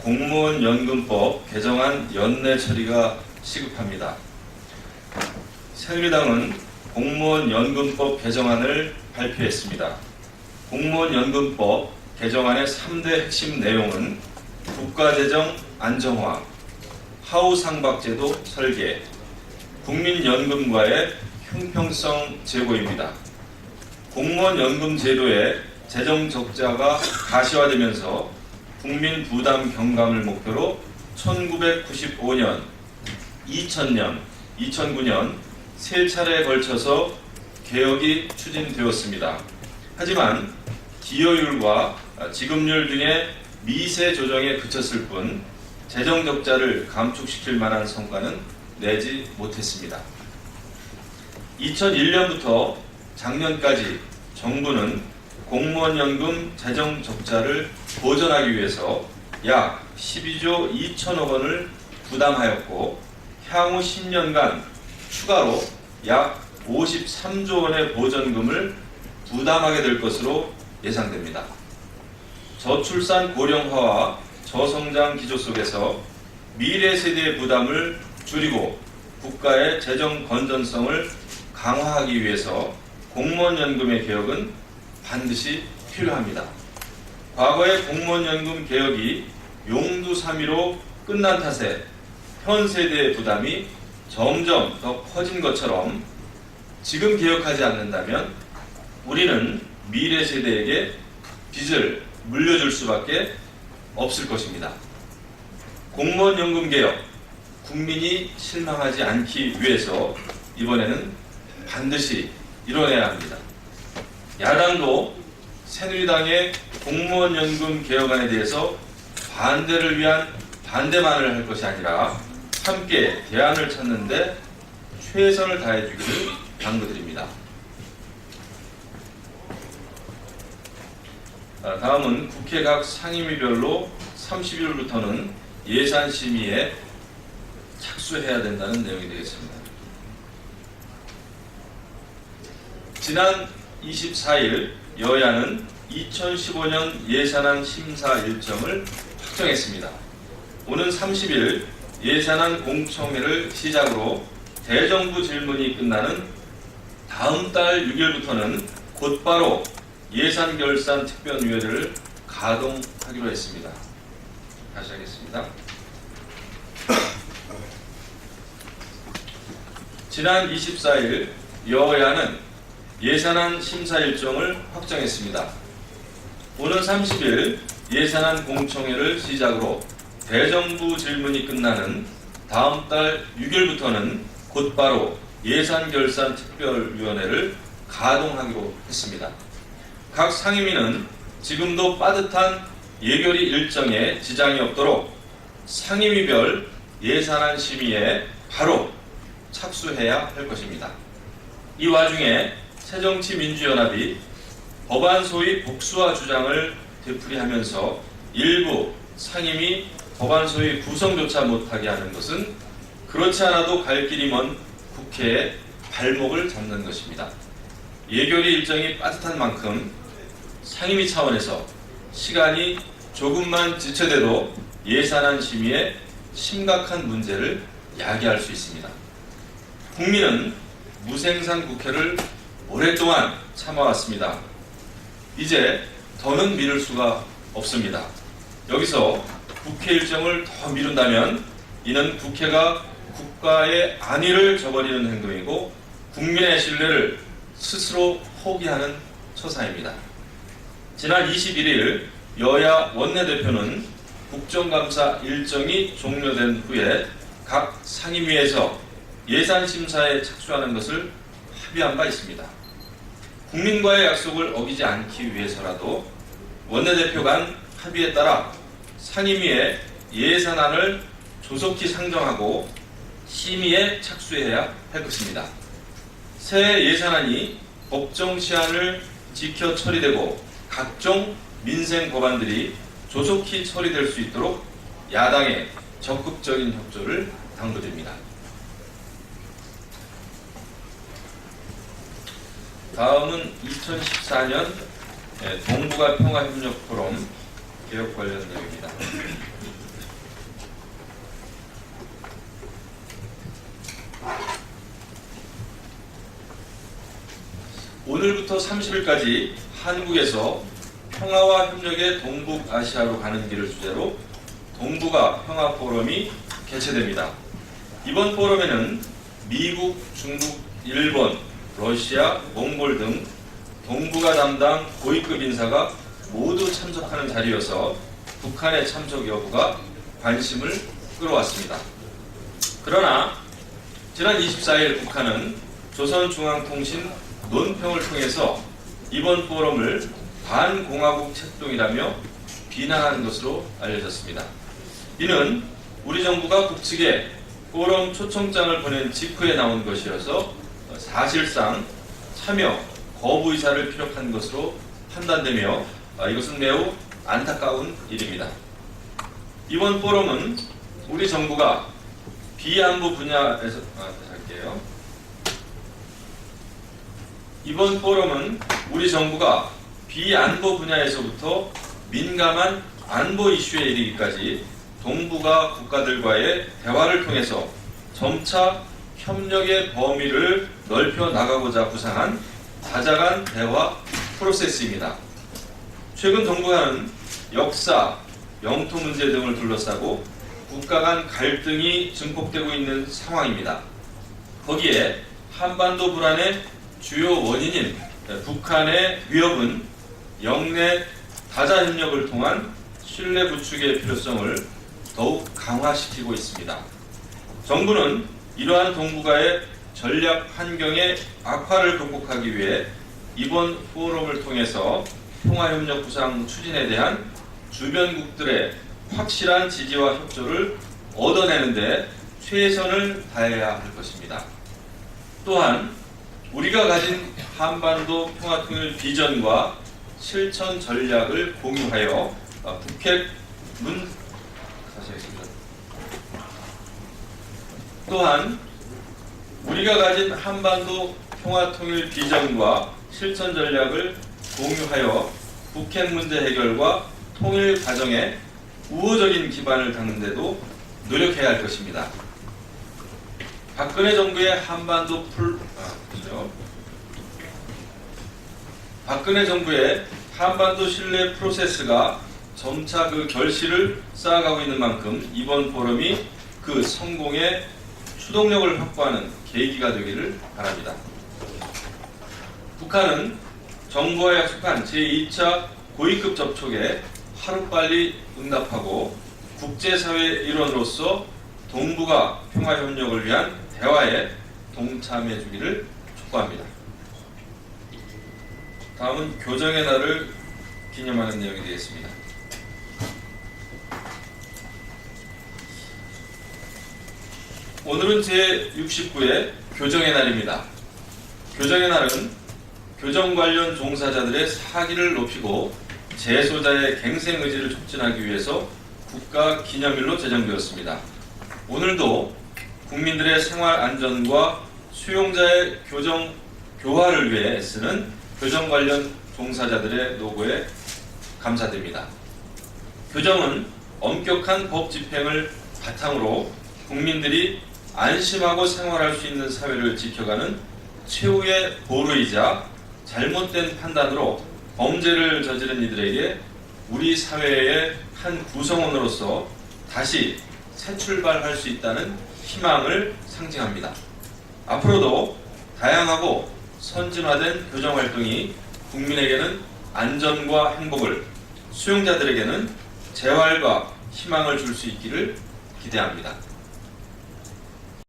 공무원연금법 개정안 연내 처리가 시급합니다. 새누리당은 공무원연금법 개정안을 발표했습니다. 공무원연금법 개정안의 3대 핵심 내용은 국가재정 안정화, 하우상박제도 설계, 국민연금과의 형평성 제고입니다. 공무원연금 제도의 재정 적자가 가시화되면서 국민 부담 경감을 목표로 1995년, 2000년, 2009년 세 차례에 걸쳐서 개혁이 추진되었습니다. 하지만 기여율과 지급률 등의 미세 조정에 그쳤을 뿐 재정 적자를 감축시킬 만한 성과는 내지 못했습니다. 2001년부터 작년까지 정부는 공무원연금 재정 적자를 보전하기 위해서 약 12조 2천억 원을 부담하였고 향후 10년간 추가로 약 53조 원의 보전금을 부담하게 될 것으로 예상됩니다. 저출산 고령화와 저성장 기조 속에서 미래 세대의 부담을 줄이고 국가의 재정 건전성을 강화하기 위해서 공무원연금의 개혁은 반드시 필요합니다. 과거의 공무원연금 개혁이 용두사미로 끝난 탓에 현 세대의 부담이 점점 더 커진 것처럼 지금 개혁하지 않는다면 우리는 미래 세대에게 빚을 물려줄 수밖에 없을 것입니다. 공무원연금 개혁, 국민이 실망하지 않기 위해서 이번에는 반드시 이뤄내야 합니다. 야당도 새누리당의 공무원연금 개혁안에 대해서 반대를 위한 반대만을 할 것이 아니라 함께 대안을 찾는 데 최선을 다해주기를 당부드립니다. 다음은 국회 각 상임위별로 30일부터는 예산 심의에 착수해야 된다는 내용이 되겠습니다. 지난 24일 여야는 2015년 예산안 심사 일정을 확정했습니다. 오는 30일 예산안 공청회를 시작으로 대정부 질문이 끝나는 다음 달 6일부터는 곧바로 예산결산특별위원회를 가동하기로 했습니다. 다시 하겠습니다. 지난 24일 여야는 예산안 심사 일정을 확정했습니다. 오는 30일 예산안 공청회를 시작으로 대정부 질문이 끝나는 다음 달 6일부터는 곧바로 예산결산특별위원회를 가동하기로 했습니다. 각 상임위는 지금도 빠듯한 예결위 일정에 지장이 없도록 상임위별 예산안 심의에 바로 착수해야 할 것입니다. 이 와중에 새정치민주연합이 법안 소위 복수화 주장을 되풀이하면서 일부 상임위 법안 소위 구성조차 못하게 하는 것은 그렇지 않아도 갈 길이 먼 국회의 발목을 잡는 것입니다. 예결위 일정이 빠듯한 만큼 상임위 차원에서 시간이 조금만 지체돼도 예산안 심의에 심각한 문제를 야기할 수 있습니다. 국민은 무생산 국회를 오랫동안 참아왔습니다. 이제 더는 미룰 수가 없습니다. 여기서 국회 일정을 더 미룬다면 이는 국회가 국가의 안위를 저버리는 행동이고 국민의 신뢰를 스스로 포기하는 처사입니다. 지난 21일 여야 원내대표는 국정감사 일정이 종료된 후에 각 상임위에서 예산심사에 착수하는 것을 합의한 바 있습니다. 국민과의 약속을 어기지 않기 위해서라도 원내대표 간 합의에 따라 상임위에 예산안을 조속히 상정하고 심의에 착수해야 할 것입니다. 새 예산안이 법정 시한을 지켜 처리되고 각종 민생 법안들이 조속히 처리될 수 있도록 야당의 적극적인 협조를 당부드립니다. 다음은 2014년 동북아 평화협력 포럼 개혁 관련 내용입니다. 오늘부터 30일까지 한국에서 평화와 협력의 동북아시아로 가는 길을 주제로 동북아 평화 포럼이 개최됩니다. 이번 포럼에는 미국, 중국, 일본, 러시아, 몽골 등 동북아 담당 고위급 인사가 모두 참석하는 자리여서 북한의 참석 여부가 관심을 끌어왔습니다. 그러나 지난 24일 북한은 조선중앙통신 논평을 통해서 이번 포럼을 반공화국策동이라며 비난한 것으로 알려졌습니다. 이는 우리 정부가 북측에 포럼 초청장을 보낸 직후에 나온 것이어서 사실상 참여 거부 의사를 피력한 것으로 판단되며 이것은 매우 안타까운 일입니다. 이번 포럼은 우리 정부가 비안보 분야에서 할게요. 이번 포럼은 우리 정부가 비안보 분야에서부터 민감한 안보 이슈에 이르기까지 동북아 국가들과의 대화를 통해서 점차 협력의 범위를 넓혀 나가고자 구상한 다자간 대화 프로세스입니다. 최근 동북아는 역사, 영토 문제 등을 둘러싸고 국가 간 갈등이 증폭되고 있는 상황입니다. 거기에 한반도 불안의 주요 원인인 북한의 위협은 영내 다자 협력을 통한 신뢰 구축의 필요성을 더욱 강화시키고 있습니다. 정부는 이러한 동북아의 전략 환경의 악화를 극복하기 위해 이번 포럼을 통해서 평화협력 구상 추진에 대한 주변국들의 확실한 지지와 협조를 얻어내는 데 최선을 다해야 할 것입니다. 또한 우리가 가진 한반도 평화통일 비전과 실천 전략을 공유하여 또한 우리가 가진 한반도 평화통일 비전과 실천 전략을 공유하여 북핵 문제 해결과 통일 과정에 우호적인 기반을 닦는 데도 노력해야 할 것입니다. 박근혜 정부의 박근혜 정부의 한반도 신뢰 프로세스가 점차 그 결실을 쌓아가고 있는 만큼 이번 포럼이 그 성공의 추동력을 확보하는 계기가 되기를 바랍니다. 북한은 정부와 약속한 제2차 고위급 접촉에 하루빨리 응답하고 국제사회 일원으로서 동북아 평화협력을 위한 대화에 동참해 주기를 촉구합니다. 다음은 교정의 날을 기념하는 내용이 되겠습니다. 오늘은 제69회 교정의 날입니다. 교정의 날은 교정 관련 종사자들의 사기를 높이고 재소자의 갱생 의지를 촉진하기 위해서 국가 기념일로 제정되었습니다. 오늘도 국민들의 생활 안전과 수용자의 교정 교화를 위해 애쓰는 교정 관련 종사자들의 노고에 감사드립니다. 교정은 엄격한 법 집행을 바탕으로 국민들이 안심하고 생활할 수 있는 사회를 지켜가는 최후의 보루이자 잘못된 판단으로 범죄를 저지른 이들에게 우리 사회의 한 구성원으로서 다시 새 출발할 수 있다는 희망을 상징합니다. 앞으로도 다양하고 선진화된 교정활동이 국민에게는 안전과 행복을, 수용자들에게는 재활과 희망을 줄 수 있기를 기대합니다.